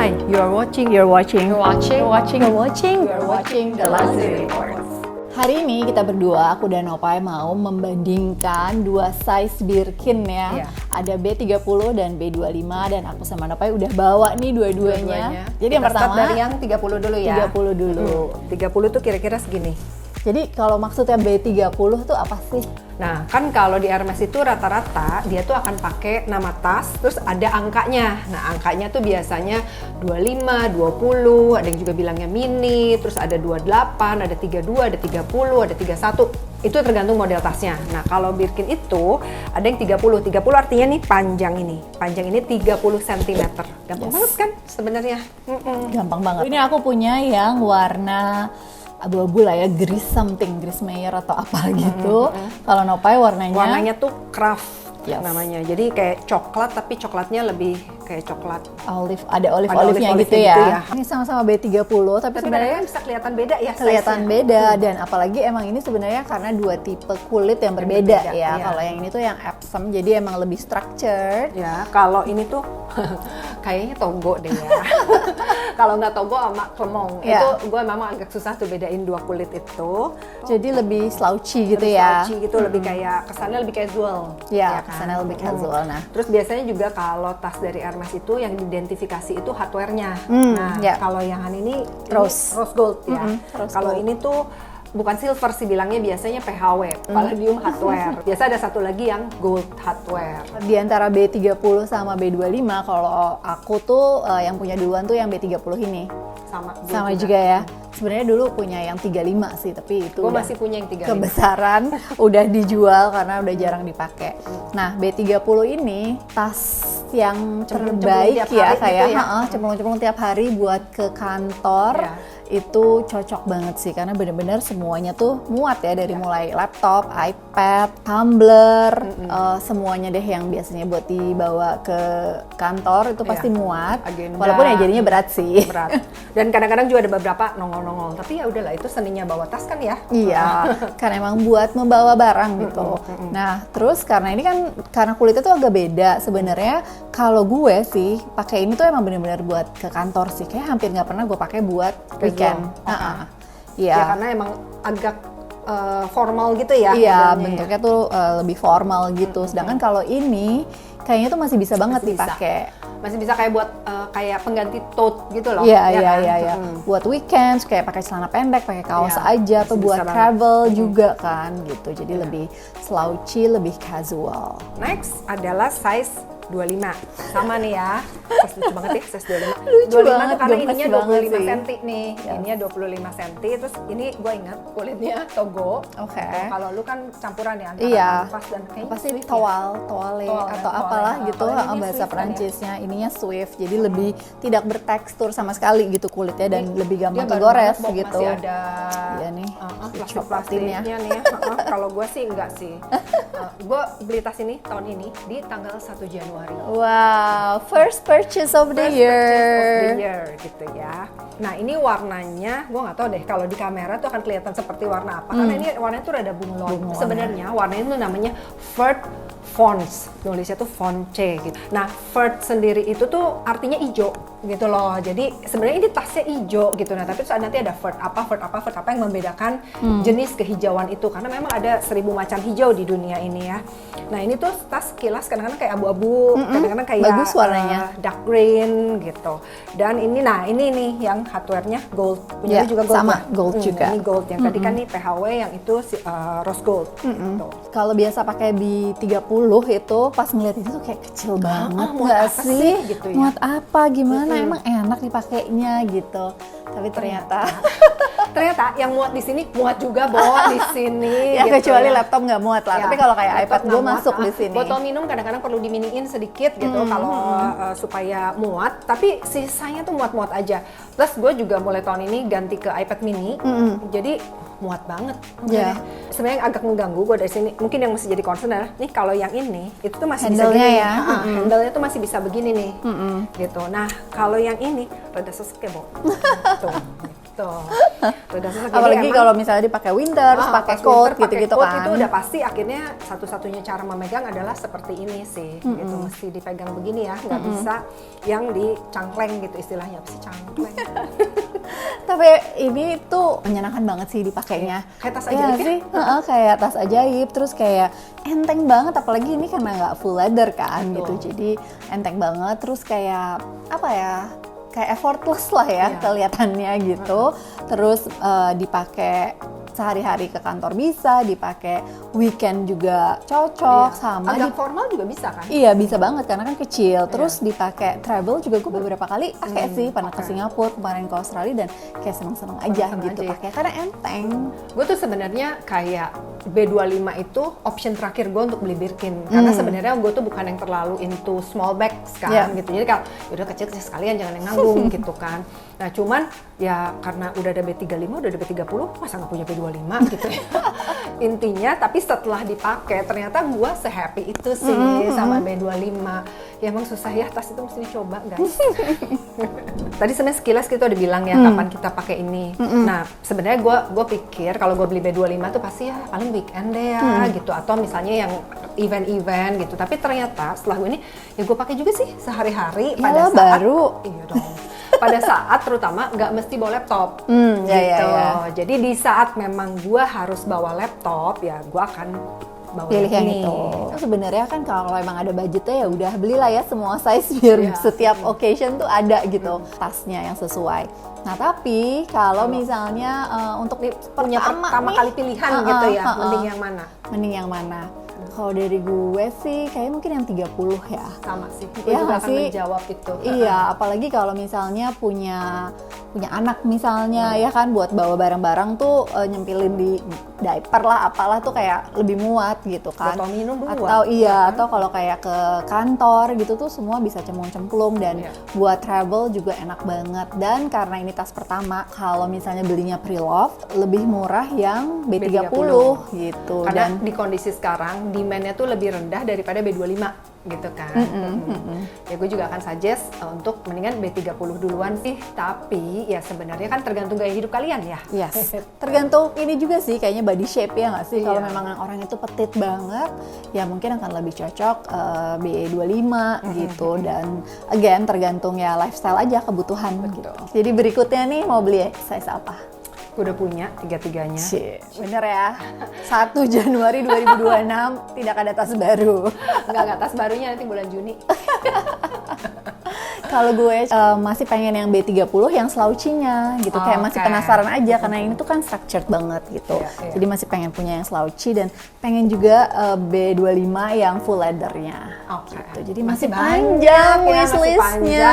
Hi, you're watching the Luxury Report. Hari ini kita berdua, aku dan Opai mau membandingkan dua size Birkin ya. Ada B30 dan B25 dan aku sama Opai udah bawa nih dua-duanya. Jadi yang pertama dari yang 30 dulu ya. 30 dulu. 30 tuh kira-kira segini. Jadi kalau maksudnya B30 tuh apa sih? Nah, kan kalau di Hermes itu rata-rata dia tuh akan pakai nama tas, terus ada angkanya. Nah, angkanya tuh biasanya 25, 20, ada yang juga bilangnya mini, terus ada 28, ada 32, ada 30, ada 31. Itu tergantung model tasnya. Nah, kalau Birkin itu ada yang 30. 30 artinya nih panjang ini. Panjang ini 30 cm. Gampang banget kan sebenarnya? Gampang banget. Ini aku punya yang warna abu-abu lah ya, Gris Mayer atau apa gitu. Kalau Nopai warnanya tuh craft namanya. Jadi kayak coklat tapi coklatnya lebih kayak coklat olive, ada olive-nya gitu ya. Ini sama-sama B30 tapi sebenarnya bisa kelihatan beda ya. Kelihatan beda dan apalagi emang ini sebenarnya karena dua tipe kulit yang berbeda ya. Kalau yang ini tuh yang Epsom jadi emang lebih structured. Ya, kalau ini tuh kayaknya togo deh ya. Kalau nggak togo sama klemong itu gue memang agak susah tuh bedain dua kulit itu. Jadi lebih slouchy gitu ya. Slouchy gitu, lebih kayak kesannya lebih casual. Ya, kesannya lebih casual. Nah, terus biasanya juga kalau tas dari Hermes itu yang diidentifikasi itu hardware-nya. Kalau yang ini rose gold ya. Kalau ini tuh bukan silver sih bilangnya, biasanya PHW, palladium hardware. Biasa ada satu lagi yang gold hardware. Di antara B30 sama B25, kalau aku tuh yang punya duluan tuh yang B30 ini. Sama juga ya. Sebenarnya dulu punya yang 35 sih, tapi itu gue masih punya yang 35. Kebesaran, udah dijual karena udah jarang dipakai. Nah, B30 ini tas yang terbaik ya, kayak cemplung-cemplung tiap hari buat ke kantor. Itu cocok banget sih karena bener-bener semuanya tuh muat ya, dari mulai laptop, iPad, tumbler, semuanya deh yang biasanya buat dibawa ke kantor itu pasti muat. Agenda, walaupun ya jadinya berat sih. Berat. Dan kadang-kadang juga ada beberapa nongol-nongol. Tapi ya udahlah, itu seninya bawa tas kan ya. Iya, kan emang buat membawa barang gitu. Nah, terus karena ini kan karena kulitnya tuh agak beda sebenarnya. Kalau gue sih pakai ini tuh emang bener-bener buat ke kantor sih. Kayak hampir nggak pernah gue pakai buat weekend. Ya karena emang agak formal gitu ya. Iya, bentuknya tuh lebih formal gitu. Sedangkan kalau ini kayaknya tuh masih bisa banget dipakai. Masih bisa kayak buat kayak pengganti tote gitu loh. Iya. Buat weekend kayak pakai celana pendek, pakai kaos aja, atau buat travel juga kan gitu. Jadi lebih slouchy, lebih casual. Next adalah size 25. Sama nih ya. Lucu banget ya size 25. Lucu 25 banget, tuh karena ininya 25 sih. cm nih. Ininya 25 cm. Terus ini gue ingat kulitnya togo. Oke. Kalau lu kan campuran ya antara kanvas dan kayaknya pasti toile atau apalah gitu bahasa Perancisnya. Ininya Swift. Jadi lebih tidak bertekstur sama sekali gitu kulitnya dan lebih gampang kegores gitu. Masih ada nih plastiknya nih ya. Kalau gue sih enggak sih. Gue beli tas ini tahun ini di tanggal 1 Januari. Wow, first purchase of the year gitu ya. Nah, ini warnanya gue nggak tahu deh kalau di kamera tuh akan kelihatan seperti warna apa. Karena ini warnanya tuh rada bunglon. Sebenarnya warnanya itu namanya Vert Fonts, nulisnya tuh Fonce gitu. Nah, Vert sendiri itu tuh artinya hijau gitu loh. Jadi sebenarnya ini tasnya hijau gitu. Nah, tapi nanti ada Vert apa yang membedakan jenis kehijauan itu. Karena memang ada 1000 macam hijau di dunia ini ya. Nah, ini tuh tas kilas kadang-kadang kayak abu-abu, kadang-kadang kayak bagus warnanya, dark green gitu. Dan ini, ini nih yang hardware-nya gold. Punya juga gold. Sama gold juga. Ini gold. Yang tadi kan nih PHW, yang itu rose gold. Gitu. Kalau biasa pakai B30 itu pas ngeliat itu tuh kayak kecil banget nggak sih? Gitu ya? Muat apa gimana? Emang enak dipakainya gitu. Tapi ternyata yang muat di sini muat juga di sini. Ya gitu kecuali laptop nggak muat lah. Tapi kalau kayak iPad gue masuk di sini. Botol minum kadang-kadang perlu diminiin sedikit gitu kalau supaya muat. Tapi sisanya tuh muat-muat aja. Plus gue juga mulai tahun ini ganti ke iPad mini. Jadi muat banget. Sebenarnya yang agak mengganggu gue dari sini. Mungkin yang mesti jadi concern adalah nih kalau yang ini itu tuh masih bisa gini. Handle-nya tuh masih bisa begini nih. Gitu. Nah, kalau yang ini rada sesek ya, Bo. Tuh. Tuh udah susah. Apalagi kalau misalnya dipakai winter, terus pakai coat gitu-gitu kan. Itu udah pasti akhirnya satu-satunya cara memegang adalah seperti ini sih, gitu. Mesti dipegang begini ya, nggak bisa yang dicangkleng gitu istilahnya. Apa sih cangkleng? Tapi ini tuh menyenangkan banget sih dipakainya. Kayak tas Iya ajaib sih, kayak tas ajaib, terus kayak enteng banget, apalagi ini karena nggak full leather kan. Betul. Gitu, jadi enteng banget, terus kayak apa ya, kayak effortless lah ya kelihatannya gitu. Terus dipakai sehari-hari ke kantor bisa, dipakai weekend juga cocok, sama agak formal juga bisa kan? Iya bisa banget karena kan kecil. Terus dipakai travel juga gue beberapa kali pakai sih, pernah ke Singapura, kemarin ke Australia, dan kayak seneng-seneng aja gitu pakai karena enteng. Gue tuh sebenarnya kayak B25 itu option terakhir gue untuk beli Birkin, karena sebenarnya gue tuh bukan yang terlalu into small bags kan gitu. Jadi kalau udah kecil-kecil sekalian jangan yang nanggung gitu kan. Nah cuman ya karena udah ada B35, udah ada B30, masa nggak punya B25 gitu ya. Intinya tapi setelah dipakai ternyata gue se-happy itu sih sama B25. Ya emang susah ya, tas itu mesti dicoba guys. Tadi sebenarnya sekilas kita udah bilang ya kapan kita pakai ini. Nah sebenarnya gue pikir kalau gue beli B25 tuh pasti ya paling weekend deh ya gitu, atau misalnya yang event-event gitu. Tapi ternyata setelah gue ini ya gue pakai juga sih sehari-hari pada saat baru. Iya dong. Pada saat terutama nggak mesti bawa laptop gitu. Ya. Jadi di saat memang gue harus bawa laptop ya gue akan bawa pilih yang ini. itu. Sebenarnya kan kalau emang ada budgetnya ya udah belilah ya semua size biar setiap occasion tuh ada gitu tasnya yang sesuai. Nah tapi kalau misalnya untuk punya pertama kali pilihan gitu ya, mending yang mana? Mending yang mana? Kalau dari gue sih kayaknya mungkin yang 30 ya. Sama sih, gue Ya, juga akan sih? menjawab itu. Iya, apalagi kalau misalnya punya anak misalnya ya kan, buat bawa barang-barang tuh nyempilin di diaper lah apalah tuh kayak lebih muat gitu kan. Botol minum dulu. Atau atau kalau kayak ke kantor gitu tuh semua bisa cemplung-cemplung, dan buat travel juga enak banget. Dan karena ini tas pertama, kalau misalnya belinya pre-loved lebih murah yang B30 gitu. Karena Dan di kondisi sekarang demand-nya tuh lebih rendah daripada B25 gitu kan. Ya gue juga akan suggest untuk mendingan B30 duluan sih, tapi ya sebenarnya kan tergantung gaya hidup kalian ya. Yes. Tergantung ini juga sih kayaknya body shape ya nggak sih. Kalau memang orang itu petit banget ya mungkin akan lebih cocok B25 gitu. Dan again tergantung ya lifestyle aja, kebutuhan gitu. Jadi berikutnya nih mau beli size apa? Gue udah punya tiga-tiganya. Bener ya, 1 Januari 2026 tidak ada tas baru. Enggak, tas barunya nanti bulan Juni. Kalau gue masih pengen yang B30 yang slouchy-nya gitu, kayak masih penasaran aja karena ini tuh kan structured banget gitu. Jadi masih pengen punya yang slouchy, dan pengen juga B25 yang full leather-nya. Gitu. Jadi masih panjang wishlist-nya.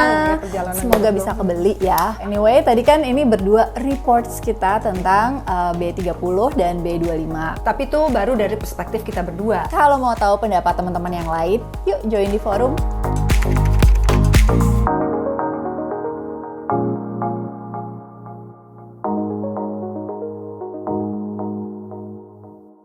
Semoga bisa kebeli ya. Anyway, tadi kan ini berdua reports kita tentang B30 dan B25. Tapi itu baru dari perspektif kita berdua. Kalau mau tahu pendapat teman-teman yang lain, yuk join di forum.